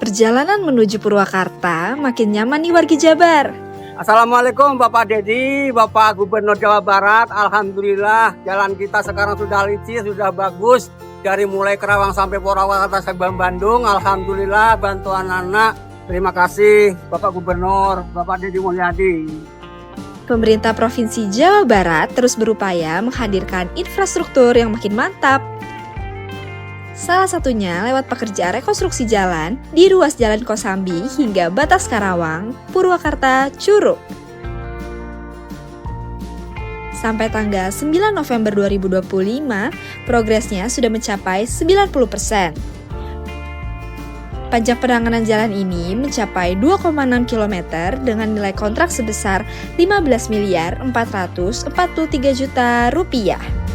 Perjalanan menuju Purwakarta makin nyaman nih wargi Jabar. Assalamualaikum Bapak Dedi, Bapak Gubernur Jawa Barat. Alhamdulillah jalan kita sekarang sudah licin, sudah bagus. Dari mulai Kerawang sampai Purwakarta sampai Bandung. Alhamdulillah bantuan anak. Terima kasih Bapak Gubernur, Bapak Dedi Mulyadi. Pemerintah Provinsi Jawa Barat terus berupaya menghadirkan infrastruktur yang makin mantap. Salah satunya lewat pekerjaan rekonstruksi jalan di ruas Jalan Kosambi hingga batas Karawang, Purwakarta, Curug. Sampai tanggal 9 November 2025, progresnya sudah mencapai 90%. Pajak penanganan jalan ini mencapai 2,6 km dengan nilai kontrak sebesar 15.443 juta rupiah.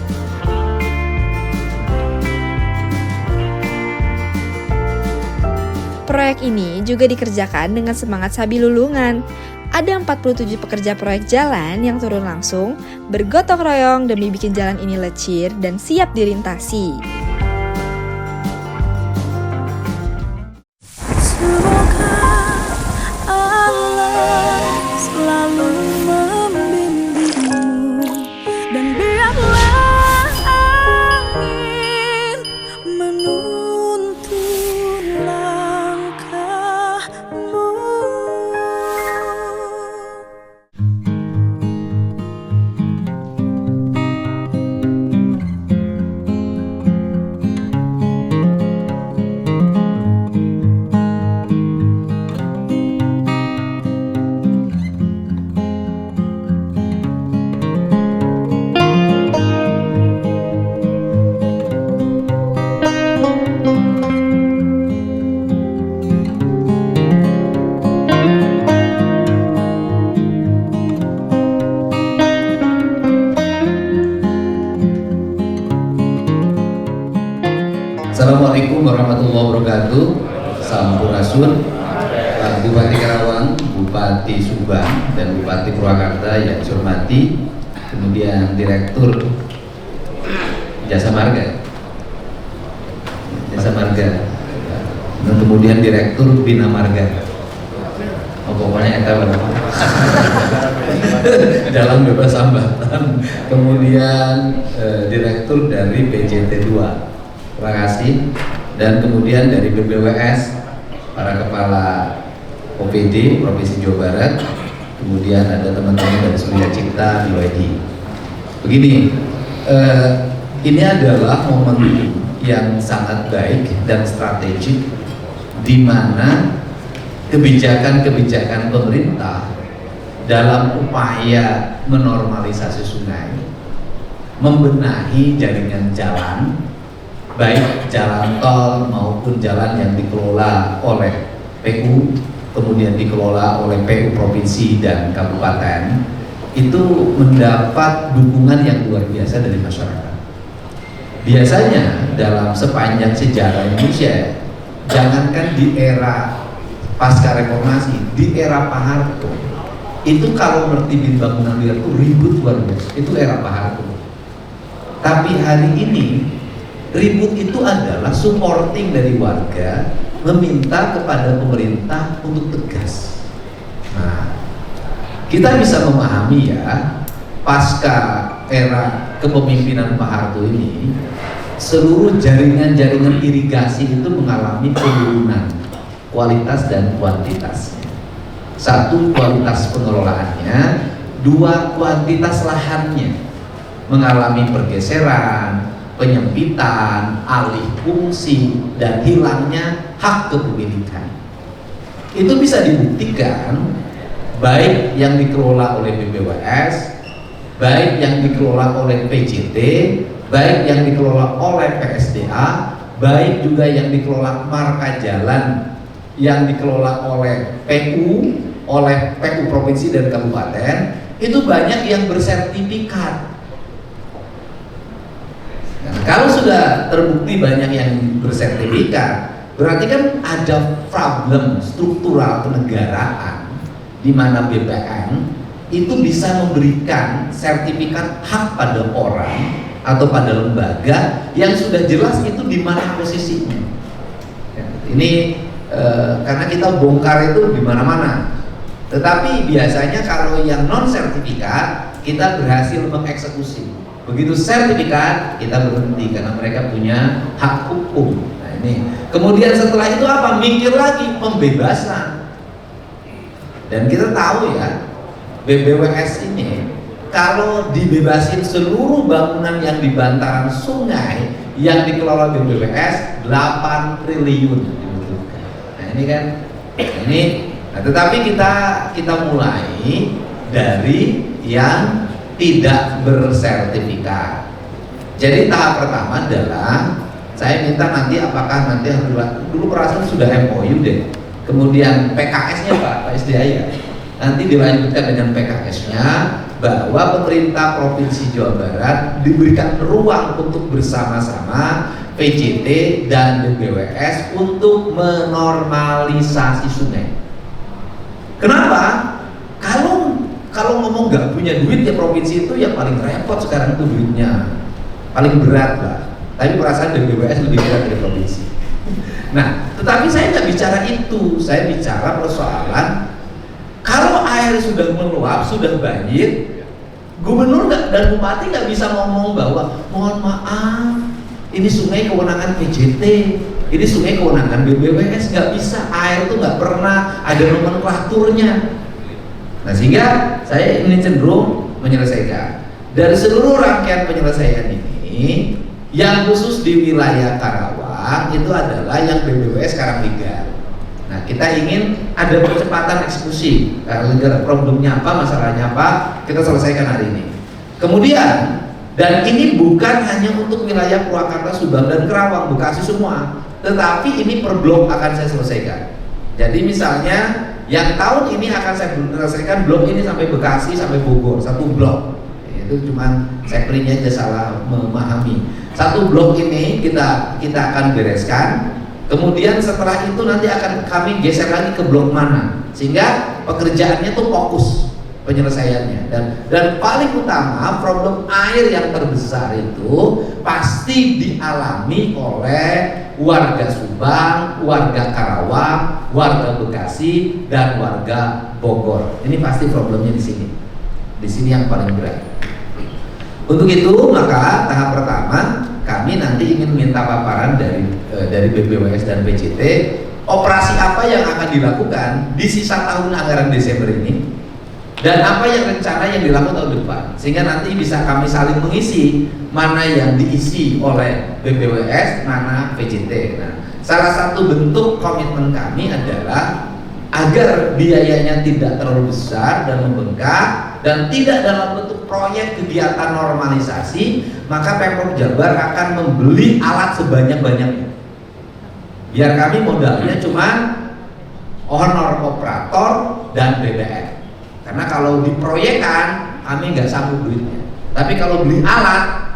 Proyek ini juga dikerjakan dengan semangat sabi lulungan. Ada 47 pekerja proyek jalan yang turun langsung, bergotong royong demi bikin jalan ini lecir dan siap dilintasi. Semoga Allah selalu membimbingmu dan biarlah angin menuntun langkahmu. Assalamualaikum warahmatullahi wabarakatuh. Sampurasun, Pak Bupati Karawang, Bupati Subang, dan Bupati Purwakarta yang saya hormati, kemudian Direktur Jasa Marga, dan kemudian Direktur Bina Marga. Oh, pokoknya eta berapa? Jalan bebas hambatan. Kemudian Direktur dari PJT 2. Terima kasih. Dan kemudian dari BPWS, para kepala OPD Provinsi Jawa Barat, kemudian ada teman-teman dari Surya Cipta BYD. Begini, ini adalah momen yang sangat baik dan strategik di mana kebijakan-kebijakan pemerintah dalam upaya menormalisasi sungai, membenahi jaringan jalan, baik jalan tol maupun jalan yang dikelola oleh PU, kemudian dikelola oleh PU Provinsi dan Kabupaten, itu mendapat dukungan yang luar biasa dari masyarakat. Biasanya dalam sepanjang sejarah Indonesia, jangankan di era pasca reformasi, di era Pak Harto, itu kalau menertibin bangunan liar itu ribut luar biasa, itu era Pak Harto. Tapi hari ini ribut itu adalah supporting dari warga meminta kepada pemerintah untuk tegas. Nah, kita bisa memahami ya, pasca era kepemimpinan Pak Harto ini, seluruh jaringan-jaringan irigasi itu mengalami penurunan kualitas dan kuantitasnya. Satu, kualitas pengelolaannya; dua, kuantitas lahannya mengalami pergeseran, penyempitan, alih fungsi, dan hilangnya hak kepemilikan. Itu bisa dibuktikan baik yang dikelola oleh BPWS, baik yang dikelola oleh PJT, baik yang dikelola oleh PSDA, baik juga yang dikelola marka jalan yang dikelola oleh PU Provinsi dan Kabupaten. Itu banyak yang bersertifikat. Nah, kalau sudah terbukti banyak yang bersertifikat, berarti kan ada problem struktural kenegaraan di mana BPN itu bisa memberikan sertifikat hak pada orang atau pada lembaga yang sudah jelas itu di mana posisinya. Ini karena kita bongkar itu di mana-mana. Tetapi biasanya kalau yang non sertifikat kita berhasil mengeksekusi. Begitu sertifikat kita berhenti karena mereka punya hak hukum. Nah ini. Kemudian setelah itu apa? Mikir lagi pembebasan. Dan kita tahu ya, BBWS ini kalau dibebasin seluruh bangunan yang di bantaran sungai yang dikelola BBWS 8 triliun dibutuhkan. Nah ini kan, nah, tetapi kita mulai dari yang tidak bersertifikat. Jadi tahap pertama adalah saya minta nanti apakah nanti dulu perasaan sudah MOU deh. Kemudian PKS-nya Pak SDA ya. Nanti dilanjutkan dengan PKS-nya bahwa pemerintah Provinsi Jawa Barat diberikan ruang untuk bersama-sama PJT dan BBWS untuk menormalisasi sungai. Kenapa? Kalau ngomong nggak punya duit ya provinsi itu yang paling repot sekarang itu duitnya paling berat lah. Tapi perasaan BBWS lebih berat dari provinsi. Nah, tetapi saya nggak bicara itu. Saya bicara persoalan kalau air sudah meluap, sudah banjir, gubernur dan bupati nggak bisa ngomong bahwa mohon maaf, ini sungai kewenangan PJT, ini sungai kewenangan BBWS. Nggak bisa, air itu nggak pernah ada nomenklaturnya. Nah sehingga saya ini cenderung menyelesaikan dari seluruh rangkaian penyelesaian ini, yang khusus di wilayah Karawang itu adalah yang BBWS Karanglegar. Nah kita ingin ada percepatan eksekusi. Karanglegar problemnya apa, masalahnya apa, kita selesaikan hari ini. Kemudian, dan ini bukan hanya untuk wilayah Purwakarta, Subang dan Kerawang, Bekasi semua, tetapi ini per blok akan saya selesaikan. Jadi misalnya yang tahun ini akan saya selesaikan blok ini sampai Bekasi sampai Bogor, satu blok. Itu cuman saya printnya aja salah memahami. Satu blok ini kita akan bereskan. Kemudian setelah itu nanti akan kami geser lagi ke blok mana, sehingga pekerjaannya tuh fokus penyelesaiannya. Dan paling utama problem air yang terbesar itu pasti dialami oleh warga Subang, warga Karawang, warga Bekasi, dan warga Bogor. Ini pasti problemnya di sini. Di sini yang paling berat. Untuk itu maka tahap pertama kami nanti ingin minta paparan dari BBWS dan PJT operasi apa yang akan dilakukan di sisa tahun anggaran Desember ini dan apa yang rencana yang dilakukan tahun depan, sehingga nanti bisa kami saling mengisi mana yang diisi oleh BBWS, mana PJT. Nah, salah satu bentuk komitmen kami adalah agar biayanya tidak terlalu besar dan membengkak dan tidak dalam bentuk proyek kegiatan normalisasi, maka Pemprov Jabar akan membeli alat sebanyak-banyaknya. Biar kami modalnya cuma honor operator dan BBM. Karena kalau diproyekkan kami nggak sanggup duitnya. Tapi kalau beli alat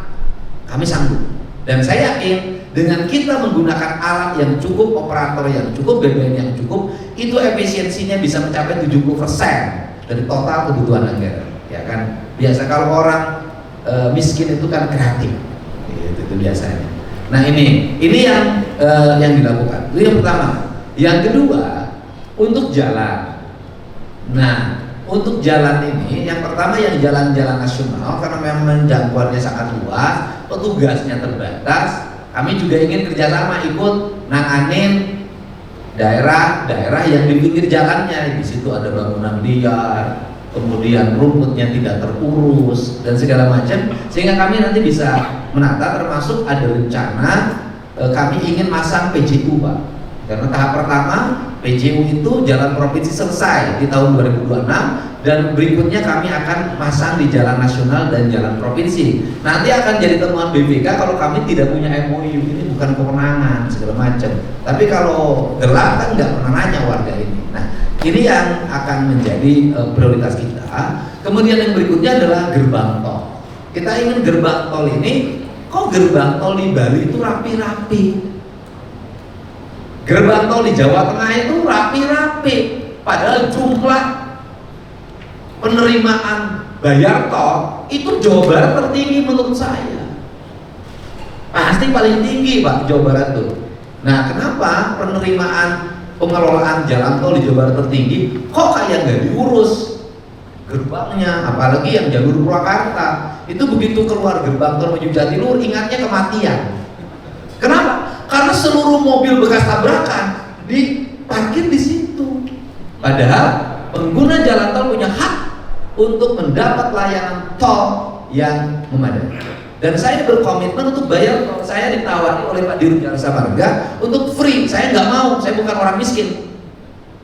kami sanggup. Dan saya yakin dengan kita menggunakan alat yang cukup, operator yang cukup, BBM yang cukup, itu efisiensinya bisa mencapai 70% dari total kebutuhan anggaran. Ya kan? Biasa kalau orang miskin itu kan kreatif. Itu biasanya. Nah ini yang dilakukan. Itu yang pertama. Yang kedua, untuk jalan. Nah, untuk jalan ini, yang pertama yang jalan-jalan nasional karena memang jangkauannya sangat luas, petugasnya terbatas. Kami juga ingin kerjasama ikut nanganin daerah-daerah yang di pinggir jalannya. Di situ ada bangunan liar, kemudian rumputnya tidak terurus dan segala macam, sehingga kami nanti bisa menata. Termasuk ada rencana kami ingin masang PJU Pak, karena tahap pertama PJU itu jalan provinsi selesai di tahun 2026 dan berikutnya kami akan masang di jalan nasional dan jalan provinsi. Nanti akan jadi temuan BPK kalau kami tidak punya MOU, ini bukan kewenangan segala macam. Tapi kalau gelap kan nggak pernah nanya warga ini. Nah ini yang akan menjadi prioritas kita. Kemudian yang berikutnya adalah gerbang tol. Kita ingin gerbang tol ini, kok gerbang tol di Bali itu rapi-rapi, gerbang tol di Jawa Tengah itu rapi-rapi, padahal jumlah penerimaan bayar tol itu Jawa Barat tertinggi menurut saya. Pasti paling tinggi Pak Jawa Barat tuh. Nah kenapa penerimaan pengelolaan jalan tol di Jawa Barat tertinggi, kok kayak nggak diurus gerbangnya, apalagi yang jalur Purwakarta itu begitu keluar gerbang tol menuju Jatiluhur ingatnya kematian. Kenapa? Karena seluruh mobil bekas tabrakan diparkir di situ. Padahal pengguna jalan tol punya hak untuk mendapat layanan tol yang memadai. Dan saya berkomitmen untuk bayar tol. Saya ditawari oleh Pak Dirut Jasa Marga untuk free. Saya nggak mau, saya bukan orang miskin.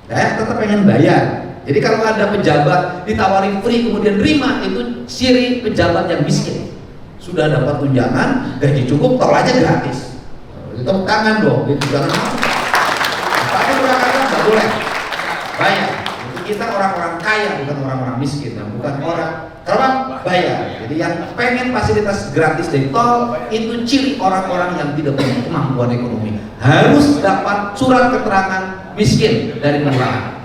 Saya tetap pengen bayar. Jadi kalau ada pejabat ditawari free kemudian terima, itu ciri pejabat yang miskin. Sudah dapat tunjangan, gaji cukup, tol aja gratis. Tepuk tangan dong, itu jangan mau. Pakai Purwakarta nggak boleh bayar. Kita orang-orang kaya, bukan orang-orang miskin, bukan orang terang bayar. Jadi yang pengen fasilitas gratis dari tol itu ciri orang-orang yang tidak punya kemampuan ekonomi. Harus dapat surat keterangan miskin dari kelurahan.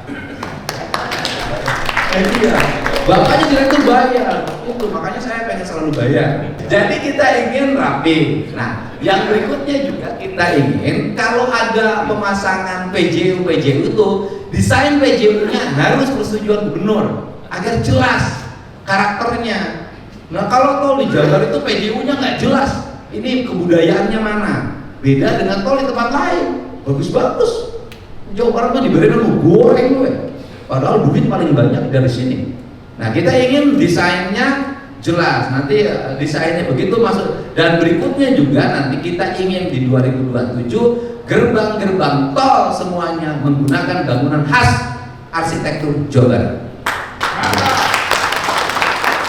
Iya, bapaknya direktur bayar, itu makanya saya pengen selalu bayar. Jadi kita ingin rapi. Nah, yang berikutnya juga kita ingin kalau ada pemasangan PJU itu desain PJU-nya harus persetujuan gubernur agar jelas karakternya. Nah, kalau tol di Jawa itu PJU-nya nggak jelas, ini kebudayaannya mana? Beda dengan tol di tempat lain, bagus-bagus. Jawa Barat tuh diberi nama goreng gue. Padahal duit paling banyak dari sini. Nah, kita ingin desainnya jelas. Nanti desainnya begitu masuk. Dan berikutnya juga nanti kita ingin di 2027 gerbang-gerbang tol semuanya menggunakan bangunan khas arsitektur Jawa Barat.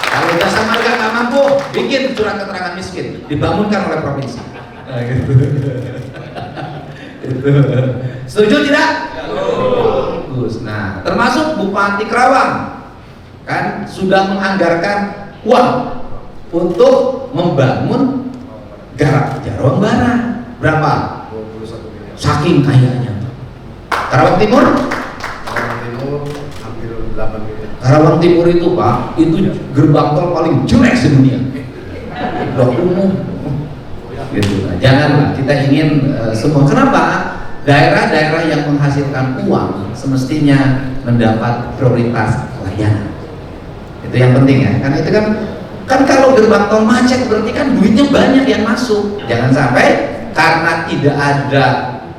Kalau Jasa Marga nggak mampu, bikin surat keterangan miskin, dibangunkan oleh provinsi. Nah, gitu. Setuju tidak? Bagus. Nah, termasuk Bupati Kerawang kan sudah menganggarkan uang untuk membangun Garap Jarwang Barat. Berapa? 21 miliar. Saking kayanya. Karawang Timur? Karawang Timur hampir 8 miliar. Karawang Timur itu Pak, itu gerbang tol paling jelek sedunia. Udah umum. Gitu. Nah, janganlah, kita ingin semua. Kenapa? Daerah-daerah yang menghasilkan uang semestinya mendapat prioritas layanan. Itu yang penting ya. Karena itu kan kalau gerbang tol macet berarti kan duitnya banyak yang masuk. Jangan sampai karena tidak ada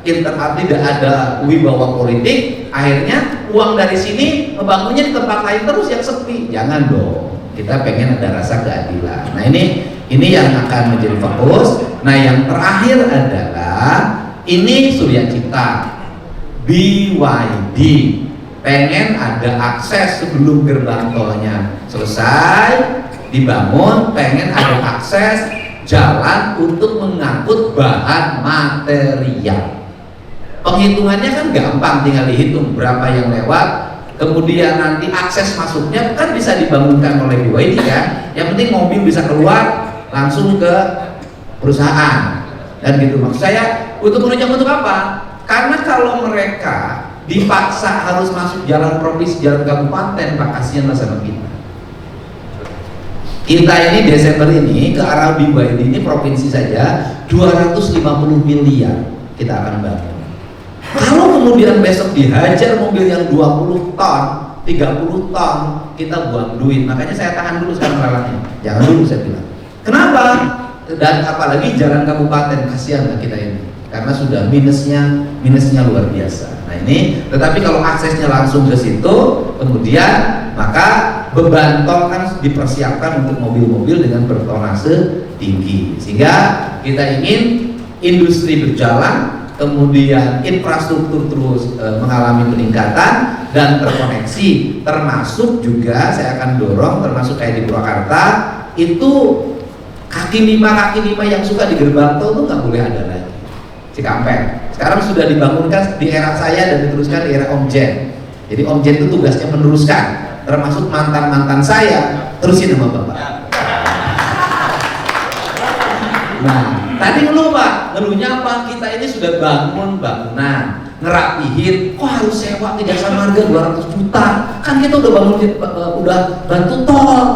internal, tidak ada wibawa politik, akhirnya uang dari sini membangunnya di tempat lain terus yang sepi. Jangan dong. Kita pengen ada rasa keadilan. Nah, ini yang akan menjadi fokus. Nah, yang terakhir adalah ini Surya Cipta BYD pengen ada akses sebelum gerbang tolnya selesai dibangun, pengen ada akses jalan untuk mengangkut bahan material. Penghitungannya kan gampang, tinggal dihitung berapa yang lewat, kemudian nanti akses masuknya kan bisa dibangunkan oleh BYD kan. Yang penting mobil bisa keluar langsung ke perusahaan dan gitu. Maksud saya untuk menunjang untuk apa? Karena kalau mereka dipaksa harus masuk jalan provinsi, jalan kabupaten, Pak, kasihanlah sama kita. Kita ini Desember ini ke arah BYD ini provinsi saja 250 miliar kita akan bangun. Kalau kemudian besok dihajar mobil yang 20 ton, 30 ton, kita buang duit. Makanya saya tahan dulu sekarang relanya. Jangan dulu saya bilang. Kenapa? Dan apalagi jalan kabupaten, kasihan kita ini. Karena sudah minusnya luar biasa. Nah ini, tetapi kalau aksesnya langsung ke situ, kemudian maka beban tol kan dipersiapkan untuk mobil-mobil dengan bertonase tinggi, sehingga kita ingin industri berjalan, kemudian infrastruktur terus mengalami peningkatan dan terkoneksi, termasuk juga saya akan dorong, termasuk kayak di Purwakarta itu kaki lima yang suka di gerbang tol itu nggak boleh ada lagi. Cikampek sekarang sudah dibangunkan di era saya dan diteruskan di era Om Jen. Jadi Om Jen itu tugasnya meneruskan, termasuk mantan saya terusin sama Bapak. Nah tadi ngeluh Pak, ngeluhnya apa? Kita ini sudah bangun bangunan, ngerapihin, kok harus sewa ke Jasa Marga 200 juta? Kan kita udah bangun, udah bantu tol.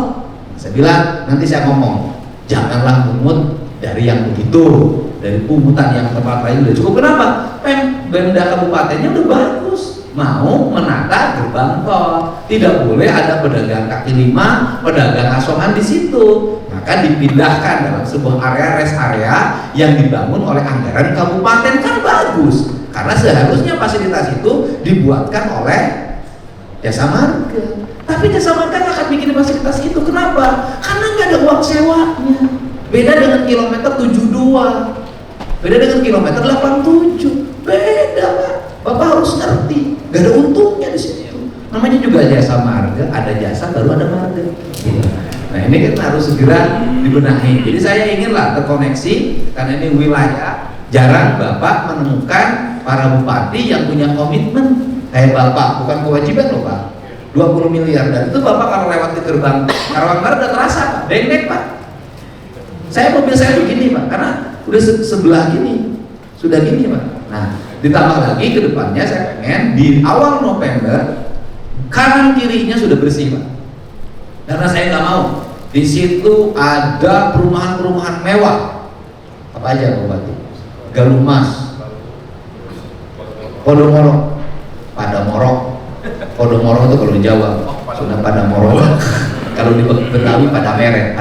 Saya bilang nanti saya ngomong, janganlah pungut dari yang begitu, dari pungutan yang tempat lain udah cukup. Kenapa? Pemda kabupatennya udah bagus, mau menata gerbang tol. Tidak boleh ada pedagang kaki lima, pedagang asongan di situ. Maka dipindahkan dalam sebuah area rest area yang dibangun oleh anggaran kabupaten, kan bagus. Karena seharusnya fasilitas itu dibuatkan oleh Jasa Marga. Tapi Jasa Marga nggak akan bikin fasilitas itu. Kenapa? Karena nggak ada uang sewanya. Beda dengan kilometer 72, beda dengan kilometer 87. Beda, Pak. Bapak harus ngerti. Nggak ada untungnya di situ. Namanya juga Jasa Marga, ada jasa baru ada marga. Nah ini kan harus segera dibenahi. Jadi saya inginlah terkoneksi, karena ini wilayah jarang Bapak menemukan para bupati yang punya komitmen kayak Bapak. Bukan kewajiban loh Pak, 20 miliar. Dan itu Bapak kalau lewat di gerbang Karawang Barat udah terasa Pak, dendek Pak. Saya mobil saya begini Pak, karena udah sebelah gini, sudah gini Pak. Nah ditambah lagi ke depannya saya pengen di awal November kanan kirinya sudah bersih Pak. Karena saya nggak mau di situ ada perumahan-perumahan mewah. Apa aja Bupati? Galuh Mas, Podomoro, Padamoro. Podomoro itu kalau di Jawa sudah Padamoro. Kalau di Betawi pada meret.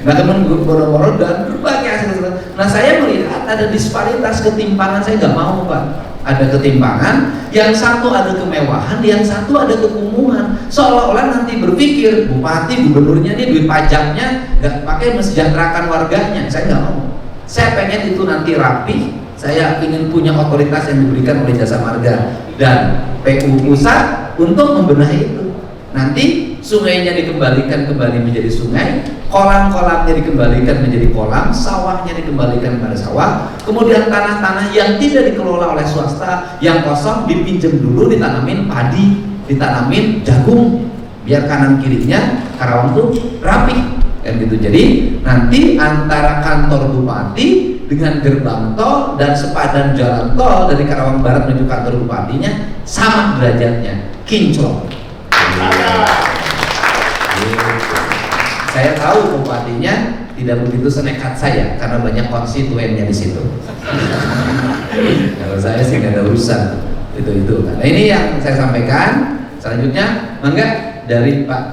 Nah teman Podomoro dan berbagai hasil. Nah saya melihat ada disparitas, ketimpangan. Saya nggak mau Pak. Ada ketimpangan, yang satu ada kemewahan, yang satu ada kekumuhan. Seolah-olah nanti berpikir bupati, gubernurnya dia duit pajaknya nggak pakai mensejahterakan warganya. Saya nggak mau. Saya pengen itu nanti rapi. Saya ingin punya otoritas yang diberikan oleh Jasa Marga dan PU pusat untuk membenahi itu. Nanti sungainya dikembalikan kembali menjadi sungai, kolam-kolamnya dikembalikan menjadi kolam, sawahnya dikembalikan kepada sawah, kemudian tanah-tanah yang tidak dikelola oleh swasta yang kosong dipinjam dulu, ditanamin padi, ditanamin jagung, biar kanan kirinya Karawang tuh rapi kan gitu. Jadi nanti antara kantor bupati dengan gerbang tol dan sepadan jalan tol dari Karawang Barat menuju kantor bupatinya sama derajatnya, kinclong. Saya tahu bupatinya tidak begitu senekat saya karena banyak konstituennya di situ. Kalau saya sih nggak ada urusan itu. Nah ini yang saya sampaikan. Selanjutnya, mangga dari Pak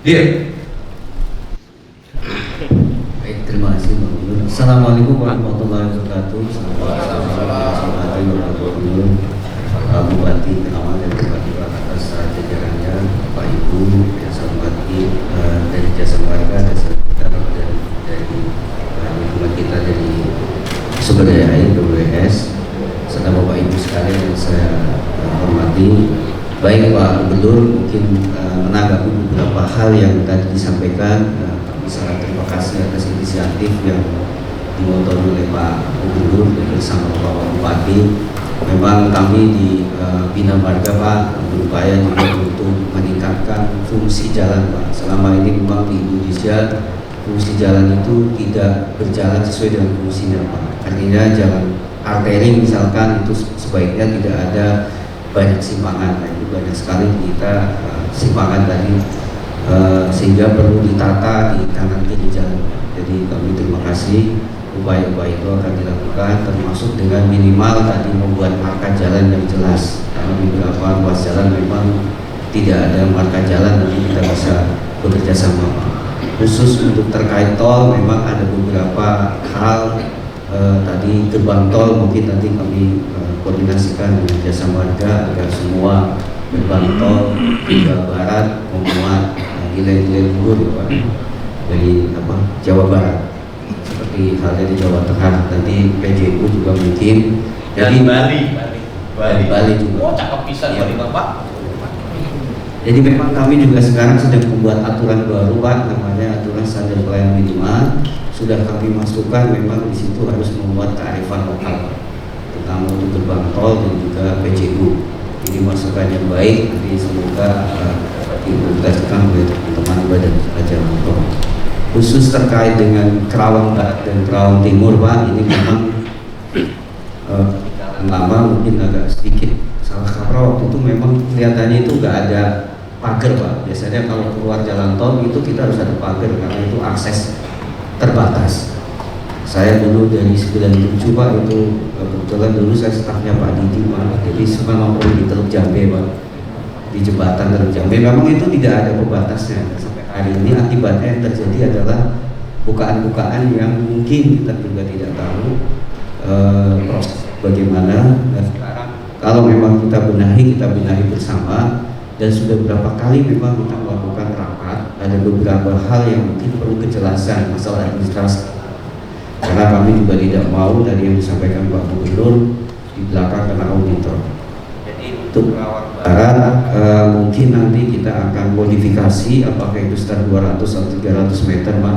Dir. Baik, terima kasih Pak Gubernur. Assalamualaikum warahmatullahi wabarakatuh. Assalamualaikum Pak Bupati Karawang dan Bupati atas jajarannya, Bapak Ibu yang saya hormati dari Jasa Marga dan dari lingkungan kita dari sumber daya air BWS, serta Bapak Ibu sekalian yang saya hormati. Baik Pak Gubernur, mungkin menanggapi beberapa hal yang tadi disampaikan. Kami sangat terima kasih atas inisiatif yang dimotori oleh Pak Gubernur dan bersama Bapak Bupati. Memang kami di Bina Marga Pak berupaya juga untuk meningkatkan fungsi jalan Pak. Selama ini memang di Indonesia fungsi jalan itu tidak berjalan sesuai dengan fungsinya Pak. Artinya jalan arteri misalkan itu sebaiknya tidak ada banyak simpangan. Nah, itu banyak sekali kita simpangan tadi sehingga perlu ditata di kanan kiri jalan Pak. Jadi kami terima kasih. Upaya-upaya itu akan dilakukan termasuk dengan minimal tadi membuat marka jalan yang jelas, karena beberapa ruas jalan memang tidak ada marka jalan, nanti kita bisa bekerja sama Pak. Khusus untuk terkait tol memang ada beberapa hal tadi gerbang tol mungkin nanti kami koordinasikan dengan Jasa Marga agar semua gerbang tol di Jawa Barat memuat nilai-nilai luhur Pak dari Jawa Barat. Seperti halnya di Jawa Tengah, nanti PJU juga mungkin Dari Bali juga. Oh cakep pisan Bali Bapak. Jadi memang kami juga sekarang sedang membuat aturan baru Pak, namanya aturan standar pelayanan minimal. Sudah kami masukkan memang di situ harus membuat kearifan lokal Pak, terutama untuk gerbang tol dan juga PJU. Ini masukan yang baik, nanti semoga diimplementasikan oleh teman-teman badan jalan tol. Khusus terkait dengan Karawang Barat dan Karawang Timur Pak, ini memang lama mungkin agak sedikit salah kaprah. Waktu itu memang kelihatannya itu nggak ada pagar Pak. Biasanya kalau keluar jalan tol itu kita harus ada pagar karena itu akses terbatas. Saya dulu dari 97 Pak, itu kebetulan dulu saya stafnya Pak Didi Pak. Jadi semua mampu di Teluk Jambe Pak, di jembatan Teluk Jambe. Memang itu tidak ada pembatasnya. Sampai hari ini akibatnya yang terjadi adalah bukaan-bukaan yang mungkin kita juga tidak tahu proses bagaimana. Dan sekarang kalau memang kita benahi bersama. Dan sudah beberapa kali memang kita melakukan rapat, ada beberapa hal yang mungkin perlu kejelasan masalah administrasi. Karena kami juga tidak mau dari yang disampaikan Pak Gubernur di belakang kena auditor. Jadi untuk Kerawang Barat mungkin nanti kita akan modifikasi apakah itu sekitar 200 atau 300 meter Pak,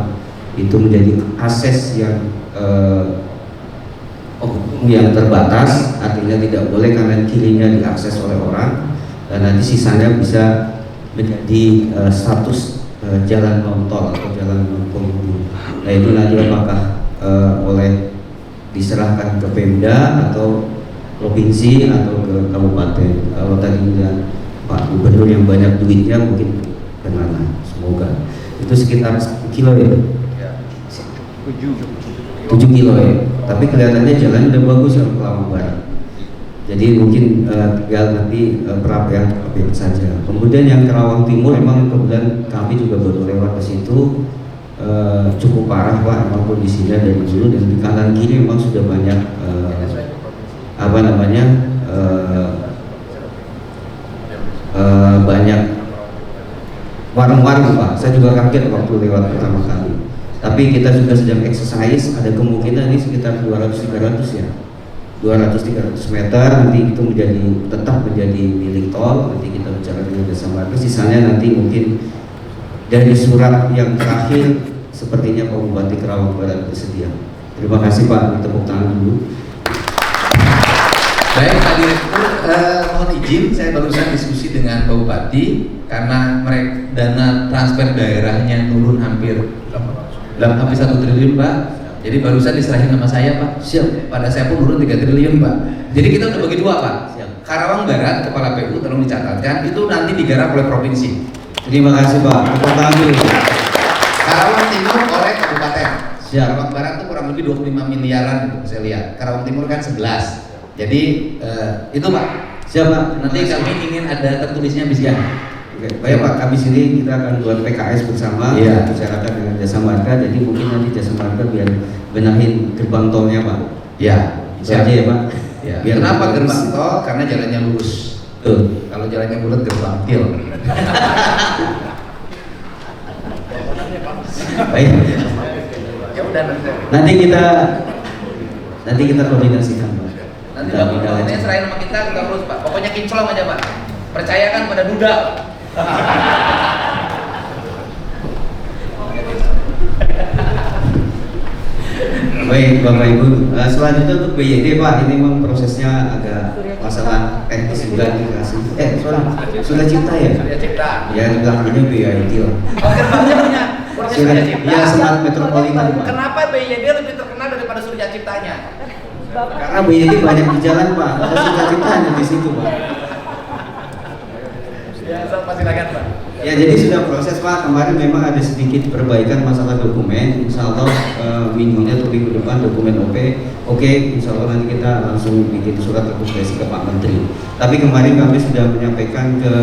itu menjadi akses yang terbatas, artinya tidak boleh kanan kirinya diakses oleh orang. Dan nanti sisanya bisa menjadi status jalan non tol atau jalan non penghubung. Nah itu nanti apakah oleh diserahkan ke Pemda atau provinsi atau ke kabupaten. Kalau tadi bilang Pak Gubernur yang banyak duitnya mungkin kemana? Semoga itu sekitar 1 kilo ya. 7 kilo ya. Tapi kelihatannya jalan udah bagus ya Kerawang Barat. Jadi mungkin tinggal nanti perapian saja. Kemudian yang Kerawang Timur memang kemudian kami juga baru lewat ke situ, cukup parah Pak, memang kondisinya dari dulu, dan di kanan kiri memang sudah banyak banyak warung-warung Pak. Saya juga kaget waktu lewat pertama kali. Tapi kita juga sedang exercise, ada kemungkinan ini sekitar 200-300 ya. 200-300 meter nanti itu tetap menjadi milik tol. Nanti kita bicara dengan Jasa Marga, sisanya nanti mungkin dari surat yang terakhir sepertinya Pak Bupati Kerawang Barat bersedia. Terima kasih Pak, tepuk tangan dulu. Baik Pak Direktur, mohon izin saya barusan diskusi dengan Pak Bupati karena dana transfer daerahnya turun hampir 1 triliun Pak. Jadi barusan diserahin sama saya Pak. Siap. Pada saya pun turun 3 triliun Pak. Jadi kita udah bagi 2 Pak. Siap. Karawang Barat Kepala PU tolong dicatatkan itu nanti digarap oleh provinsi. Terima kasih Pak. Karawang Timur oleh kabupaten. Siap. Karawang Barat itu kurang lebih 25 miliaran itu saya lihat. Karawang Timur kan 11. Jadi itu Pak. Siap Pak. Nanti kami ingin ada tertulisnya bisa. Oke, baik Pak, kami sini kita akan buat PKS bersama, bicarakan dengan Jasa Marga. Jadi mungkin nanti Jasa Marga biar benahin gerbang tolnya Pak. Ya, bisa aja ya Pak. Ya. Biar kenapa gerbang tol? Karena jalannya lurus. Kalau jalannya bulat gerbang til. Baik. Ya udah nanti kita koordinasikan Pak. Nanti Bapak serahin sama kita urus Pak. Pokoknya kinclong aja Pak. Percayakan pada duda. Baik Bapak Ibu, selanjutnya untuk BYD Pak, ini memang prosesnya agak masalah teknis juga dikasih. Sudah Cipta ya? Sudah Cipta. Ya di belakangnya BYD lah. Gerbangnya punya Surya Cipta. Ya Smart Metropolitan Pak. Kenapa BYD lebih terkenal daripada Surya Ciptanya? Karena BYD banyak di jalan Pak, ada Surya Cipta hanya di situ Pak. Ya, silakan Pak. Ya jadi sudah proses Pak, kemarin memang ada sedikit perbaikan masalah dokumen. Insya Allah minggu ini atau minggu depan dokumen oke, insya Allah nanti kita langsung bikin surat rekomendasi ke Pak Menteri. Tapi kemarin kami sudah menyampaikan ke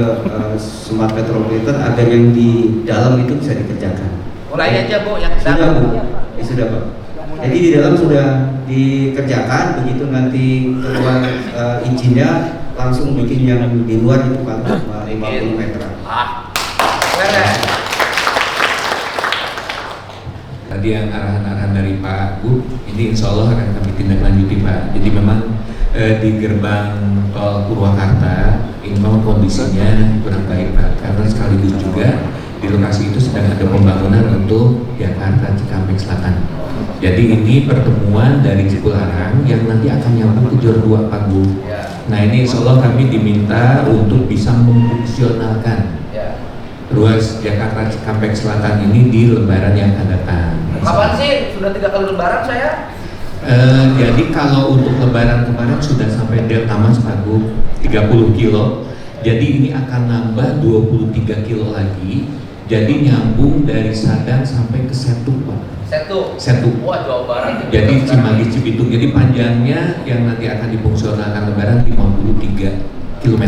Smart Metropolitan agar yang di dalam itu bisa dikerjakan. Mulai aja Bu, yang sudah Bu, ya, sudah Pak. Jadi di dalam sudah dikerjakan, begitu nanti keluar izinnya langsung bikin yang di luar itu Pak 50 meter. Tadi yang arahan-arahan dari Pak Gub, ini insya Allah akan kami tindak lanjuti Pak. Jadi memang di gerbang tol Purwakarta ini memang kondisinya kurang baik Pak, karena sekaligus juga di lokasi itu sedang ada pembangunan untuk Jakarta Cikampek Selatan. Jadi ini pertemuan dari Cipularang yang nanti akan nyambung ke Jor 2 Pak Gub. Nah ini insya Allah kami diminta untuk bisa memfungsionalkan ruas Jakarta Cikampek Selatan ini di Lebaran yang akan datang. Kapan sih? Sudah 3 kali Lebaran saya. Jadi kalau untuk Lebaran kemarin sudah sampai Delta Mas Pak Gub 30 kilo. Jadi ini akan nambah 23 kilo lagi. Jadi nyambung dari Sadang sampai ke Setu Pak. Setu. Wah, Jawa Barat. Jadi Cimanggis Cibitung. Jadi panjangnya yang nanti akan difungsionalkan lebaran 53 km,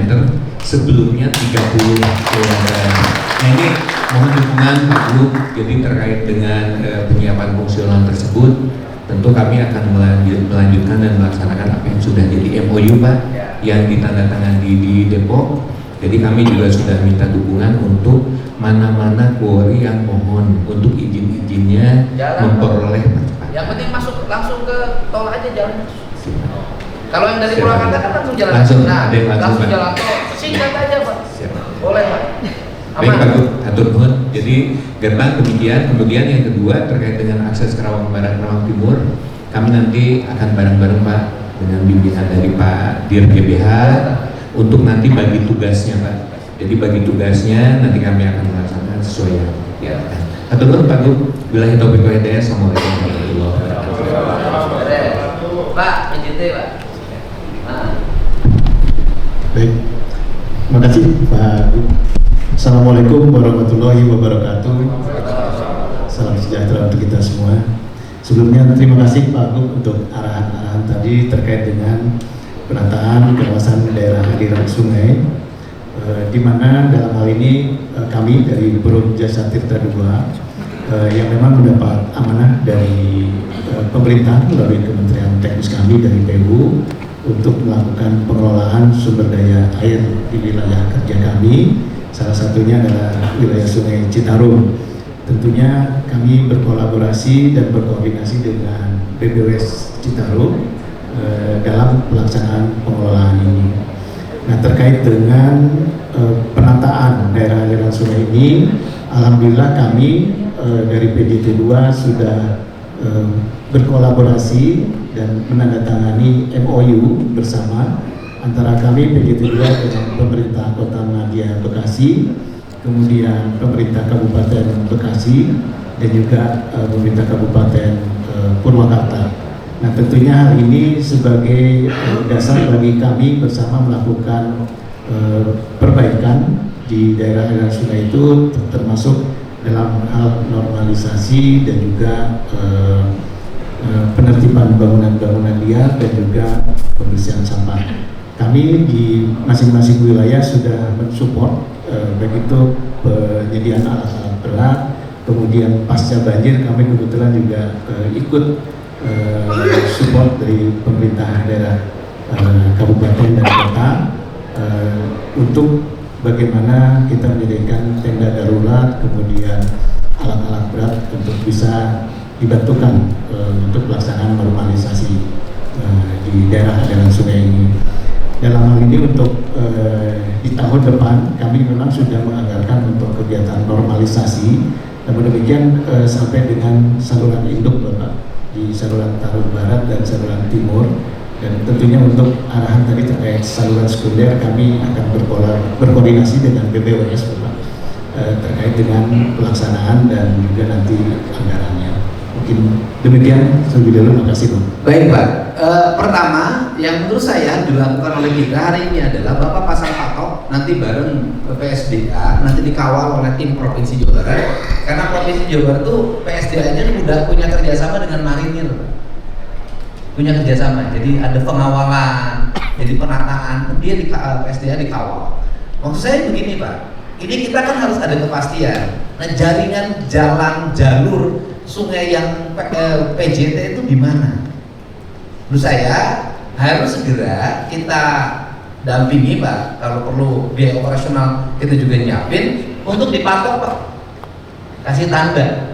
sebelumnya 30 km. Nah ini mohon dukungan Pak Gub. Jadi terkait dengan penyiapan fungsional tersebut, tentu kami akan melanjutkan dan melaksanakan apa yang sudah jadi MOU Pak, yang ditandatangani di Depok. Jadi kami juga sudah minta dukungan untuk mana-mana quarry yang mohon untuk izin-izinnya memperoleh percepatan. Yang penting masuk langsung ke tol aja jalan. Kalau yang dari Purwakarta kan langsung jalan. Nah, langsung jalan tol. Singkat aja Pak. Boleh Pak. Baik Pak Gub, atur nuhun. Jadi gerbang demikian. Kemudian yang kedua terkait dengan akses Kerawang Barat, Kerawang Timur, kami nanti akan bareng-bareng Pak dengan bimbingan dari Pak Dir GBH untuk nanti bagi tugasnya Pak. Jadi bagi tugasnya nanti kami akan melaksanakan sesuai yang diarahkan. Atur nuhun Pak Gub. Billahi taufiq wal hidayah. Assalamualaikum warahmatullahi wabarakatuh. Pak, PJT Pak. Baik, terima kasih Pak Gub. Assalamualaikum warahmatullahi wabarakatuh. Salam sejahtera untuk kita semua. Sebelumnya terima kasih Pak Gub untuk arahan-arahan tadi terkait dengan penataan kawasan daerah aliran sungai, di mana dalam hal ini kami dari Perum Jasa Tirta II yang memang mendapat amanah dari pemerintah melalui Kementerian Teknis kami dari PU untuk melakukan pengelolaan sumber daya air di wilayah kerja kami. Salah satunya adalah wilayah Sungai Citarum. Tentunya kami berkolaborasi dan berkoordinasi dengan BPWS Citarum dalam pelaksanaan pengelolaan ini. Nah, terkait dengan penataan daerah aliran sungai ini, alhamdulillah kami dari PJT 2 sudah berkolaborasi dan menandatangani MOU bersama antara kami PJT 2 dengan pemerintah Kota Madia Bekasi, kemudian pemerintah Kabupaten Bekasi, dan juga pemerintah Kabupaten Purwakarta. Nah, tentunya hal ini sebagai dasar bagi kami bersama melakukan perbaikan di daerah aliran sungai itu, termasuk dalam hal normalisasi dan juga penertiban bangunan-bangunan liar dan juga pembersihan sampah. Kami di masing-masing wilayah sudah mensupport baik itu penyediaan alat-alat berat, kemudian pasca banjir kami kebetulan juga ikut support dari pemerintah daerah kabupaten dan kota untuk bagaimana kita menyediakan tenda darurat, kemudian alat-alat berat untuk bisa dibantukan untuk pelaksanaan normalisasi di daerah aliran sungai ini. Dalam hal ini untuk di tahun depan kami memang sudah menganggarkan untuk kegiatan normalisasi, namun demikian sampai dengan saluran induk Bapak di saluran Tarun Barat dan saluran Timur, dan tentunya untuk arahan tadi terkait saluran sekunder kami akan berkoordinasi dengan BPWS Bapak terkait dengan pelaksanaan dan juga nanti anggarannya. Mungkin demikian terlebih dahulu, terima kasih Pak. Baik Pak, pertama yang menurut saya dilakukan oleh kita hari ini adalah Bapak pasang patok nanti bareng PSDA, nanti dikawal oleh tim Provinsi Jawa Barat, karena Provinsi Jawa Barat itu PSDA-nya sudah punya kerjasama dengan Marinir, punya kerjasama, jadi ada pengawalan, jadi penataan, dia di PSDA dikawal. Maksud saya begini Pak, ini kita kan harus ada kepastian. Nah, jaringan jalan jalur sungai yang PJT itu di mana? Menurut saya harus segera kita dampingi Pak. Kalau perlu biaya operasional kita juga nyiapin untuk dipatok Pak. Kasih tanda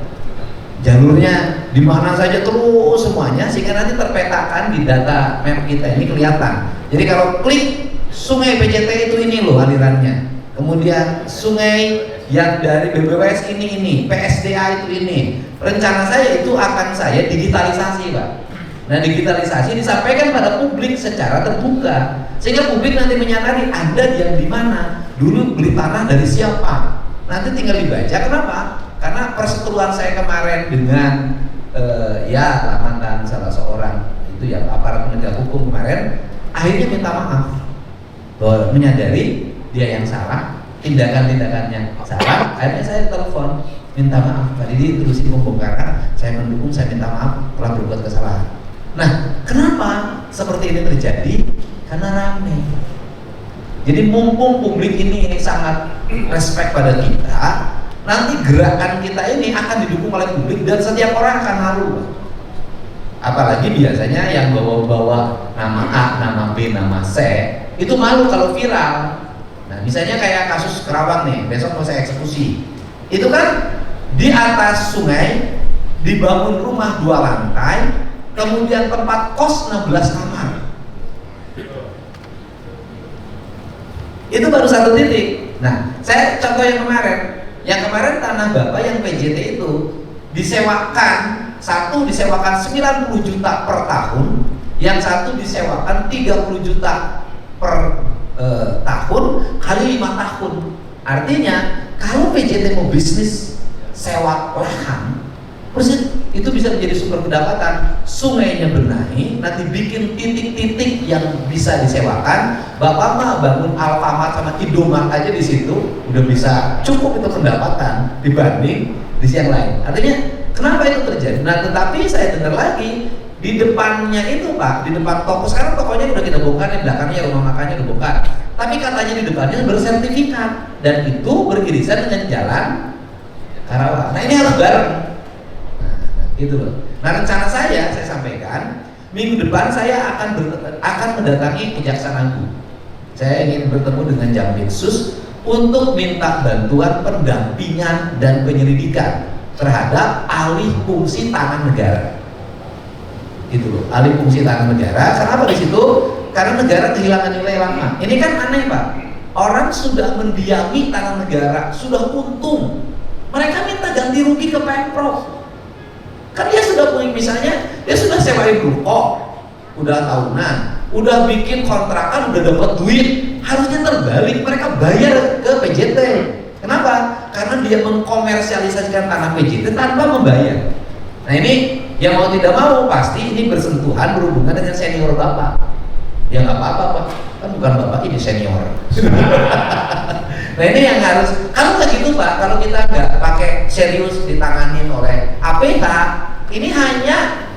jalurnya di mana saja terus semuanya, sehingga nanti terpetakan di data map kita ini kelihatan. Jadi kalau klik sungai PJT itu ini loh alirannya. Kemudian sungai yang dari BPWS ini, PSDA itu ini. Rencana saya itu akan saya digitalisasi Pak. Nah, digitalisasi disampaikan pada publik secara terbuka, sehingga publik nanti menyadari Anda yang di mana, dulu beli tanah dari siapa. Nanti tinggal dibaca. Kenapa? Karena perseteruan saya kemarin dengan ya mantan salah seorang itu ya aparat penegak hukum kemarin, akhirnya minta maaf bahwa menyadari dia yang salah, tindakan-tindakannya salah. Akhirnya saya telepon minta maaf Pak Didi, terusin pembongkaran, saya mendukung, saya minta maaf telah berbuat kesalahan. Nah, kenapa seperti ini terjadi? Karena rame. Jadi mumpung publik ini sangat respect pada kita, nanti gerakan kita ini akan didukung oleh publik dan setiap orang akan malu. Apalagi biasanya yang bawa-bawa nama A, nama B, nama C itu malu kalau viral. Nah, misalnya kayak kasus Kerawang nih, besok mau saya eksekusi. Itu kan di atas sungai dibangun rumah 2 lantai, kemudian tempat kos 16 kamar. Itu baru 1 titik. Nah, saya contoh yang kemarin. Yang kemarin tanah Bapak yang PJT itu disewakan, satu disewakan 90 juta per tahun, yang satu disewakan 30 juta per tahun kali 5 tahun. Artinya kalau PJT mau bisnis sewa lahan, itu bisa menjadi sumber pendapatan. Sungainya benahi, nanti bikin titik-titik yang bisa disewakan. Bapak mah bangun Alfamart sama Indomart aja di situ udah bisa cukup itu pendapatan dibanding di yang lain. Artinya kenapa itu terjadi? Nah, tetapi saya dengar lagi di depannya itu Pak, di depan toko, sekarang tokonya udah kita bongkar, di belakangnya rumah makannya udah bongkar. Tapi katanya di depannya bersertifikat dan itu beririsan dengan jalan Karawang. Nah, ini harus bareng. Gitu loh. Nah, rencana saya sampaikan minggu depan saya akan mendatangi Kejaksaan Agung. Saya ingin bertemu dengan Jampitsus untuk minta bantuan pendampingan dan penyelidikan terhadap alih fungsi tanah negara. Gitu loh, alih fungsi tanah negara. Kenapa di situ? Karena negara kehilangan nilai lama. Ini kan aneh Pak. Orang sudah mendiami tanah negara, sudah untung. Mereka minta ganti rugi ke Pemprov. Kan dia sudah punya, misalnya dia sudah sewain ruko, udah tahunan, udah bikin kontrakan, udah dapat duit, harusnya terbalik, mereka bayar ke PJT. Kenapa? Karena dia mengkomersialisasikan tanah PJT tanpa membayar. Nah, ini yang mau tidak mau pasti ini bersentuhan, berhubungan dengan senior Bapak. Ya nggak apa-apa Pak, kan bukan Bapak ini senior. Nah, ini yang harus, kalau nggak gitu Pak, kalau kita nggak pakai serius ditanganin oleh APH, ini hanya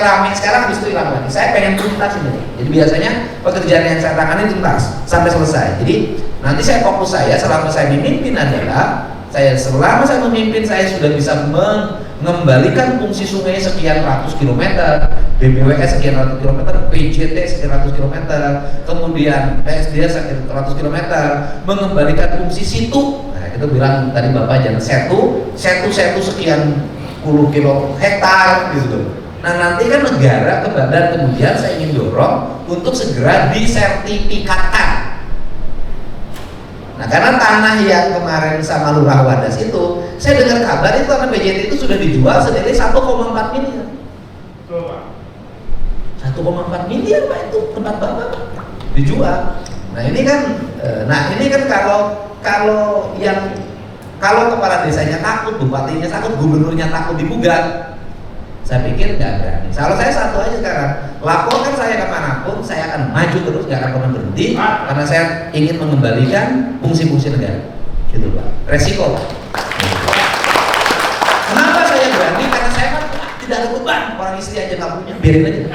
rame sekarang habis itu hilang lagi. Saya pengen tuntas ini. Jadi biasanya pekerjaan yang saya tangani tuntas sampai selesai. Jadi nanti saya fokus selama saya memimpin adalah selama saya memimpin saya sudah bisa mengembalikan fungsi sungai sekian ratus kilometer, BBWS sekian ratus kilometer, PJT sekian ratus kilometer, kemudian PSD sekian ratus kilometer, mengembalikan fungsi situ. Nah, itu bilang tadi Bapak jangan setu sekian puluh kilo hektar gitu. Nah, nanti kan negara ke badan, kemudian saya ingin dorong untuk segera disertifikatkan. Nah, karena tanah yang kemarin sama Lurah Wadas itu, saya dengar kabar itu tanah PJT itu sudah dijual senilai 1,4 miliar. 1,4 miliar Pak, itu tempat Bapak dijual. Nah, ini kan kalau kepala desanya takut, bupatinya takut, gubernurnya takut digugat, saya pikir nggak berani. Kalau saya satu aja sekarang, laporkan saya kemanapun, saya akan maju terus, nggak akan pernah berhenti, karena saya ingin mengembalikan fungsi-fungsi negara. Gitu Pak. Resiko Pak. Kenapa saya berani? Karena saya kan tidak ada beban, orang istri aja nggak punya, biarin aja.